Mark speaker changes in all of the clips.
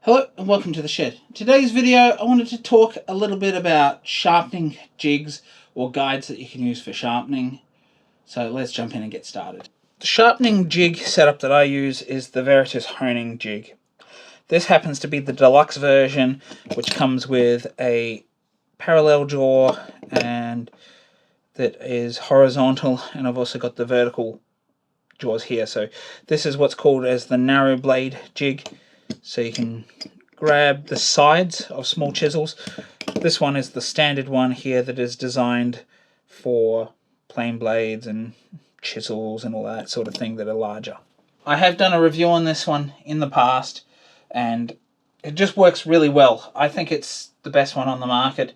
Speaker 1: Hello and welcome to the shed. Today's video I wanted to talk a little bit about sharpening jigs or guides that you can use for sharpening. So let's jump in and get started. The sharpening jig setup that I use is the Veritas Honing jig. This happens to be the deluxe version, which comes with a parallel jaw and that is horizontal, and I've also got the vertical jaws here. So this is what's called as the narrow blade jig. So you can grab the sides of small chisels. This one is the standard one here that is designed for plain blades and chisels and all that sort of thing that are larger. I have done a review on this one in the past and it just works really well. I think it's the best one on the market.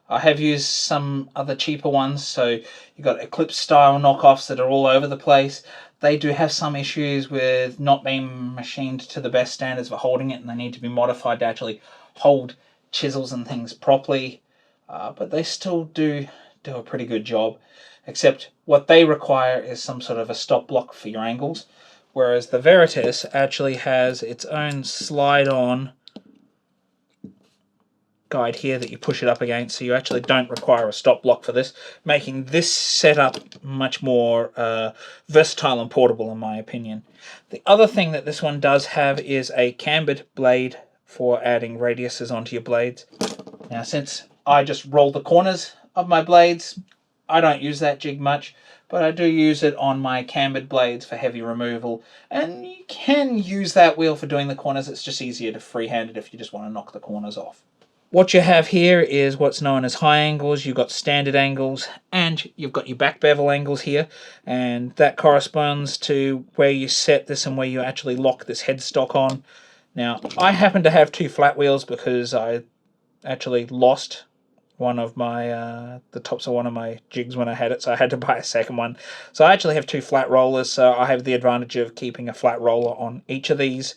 Speaker 1: I have used some other cheaper ones, so you've got Eclipse style knockoffs that are all over the place. They do have some issues with not being machined to the best standards for holding it, and they need to be modified to actually hold chisels and things properly. But they still do a pretty good job, except what they require is some sort of a stop block for your angles, whereas the Veritas actually has its own slide-on guide here that you push it up against, so you actually don't require a stop block for this, making this setup much more versatile and portable in my opinion. The other thing that this one does have is a cambered blade for adding radiuses onto your blades. Now, since I just roll the corners of my blades, I don't use that jig much, but I do use it on my cambered blades for heavy removal, and you can use that wheel for doing the corners. It's just easier to freehand it if you just want to knock the corners off. What you have here is what's known as high angles. You've got standard angles and you've got your back bevel angles here, and that corresponds to where you set this and where you actually lock this headstock on. Now, I happen to have two flat wheels because I actually lost one of my the tops of one of my jigs when I had it, so I had to buy a second one. So I actually have two flat rollers, so I have the advantage of keeping a flat roller on each of these.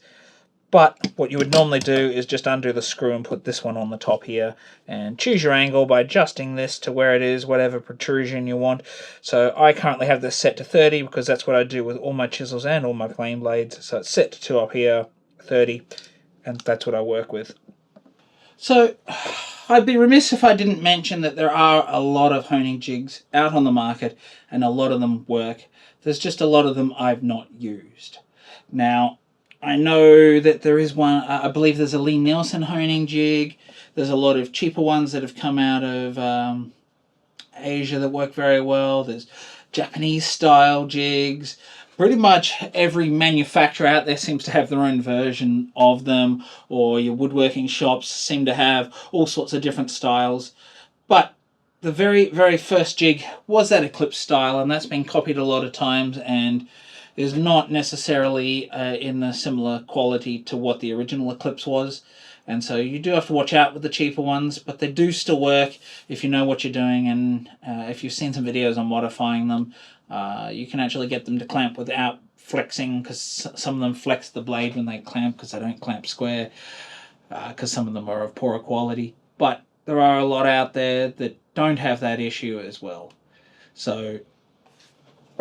Speaker 1: But what you would normally do is just undo the screw and put this one on the top here and choose your angle by adjusting this to where it is, whatever protrusion you want. So I currently have this set to 30 because that's what I do with all my chisels and all my plane blades. So it's set to 2 up here, 30, and that's what I work with. So I'd be remiss if I didn't mention that there are a lot of honing jigs out on the market and a lot of them work. There's just a lot of them I've not used. Now, I know that there is one, I believe there's a Lie-Nielsen honing jig. There's a lot of cheaper ones that have come out of Asia that work very well. There's Japanese style jigs. Pretty much every manufacturer out there seems to have their own version of them, or your woodworking shops seem to have all sorts of different styles. But the very, very first jig was that Eclipse style, and that's been copied a lot of times and is not necessarily in a similar quality to what the original Eclipse was. And so you do have to watch out with the cheaper ones, but they do still work if you know what you're doing, and if you've seen some videos on modifying them, you can actually get them to clamp without flexing, because some of them flex the blade when they clamp because they don't clamp square, because some of them are of poorer quality. But there are a lot out there that don't have that issue as well. So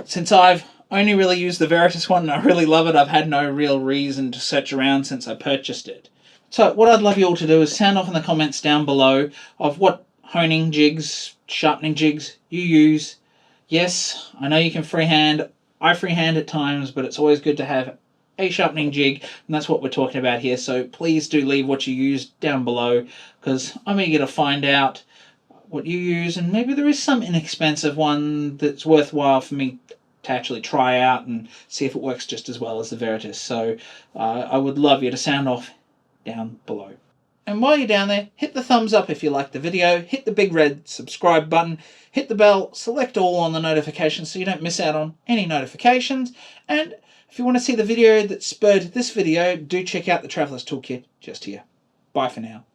Speaker 1: since I've only really used the Veritas one and I really love it, I've had no real reason to search around since I purchased it. So what I'd love you all to do is sound off in the comments down below of what honing jigs, sharpening jigs you use. Yes, I know you can freehand. I freehand at times, but it's always good to have a sharpening jig, and that's what we're talking about here. So please do leave what you use down below, because I'm eager to find out what you use, and maybe there is some inexpensive one that's worthwhile for me to actually try out and see if it works just as well as the Veritas. So I would love you to sound off down below. And while you're down there, hit the thumbs up if you liked the video, hit the big red subscribe button, hit the bell, select all on the notifications so you don't miss out on any notifications. And if you want to see the video that spurred this video, do check out the Traveler's Toolkit just here. Bye for now.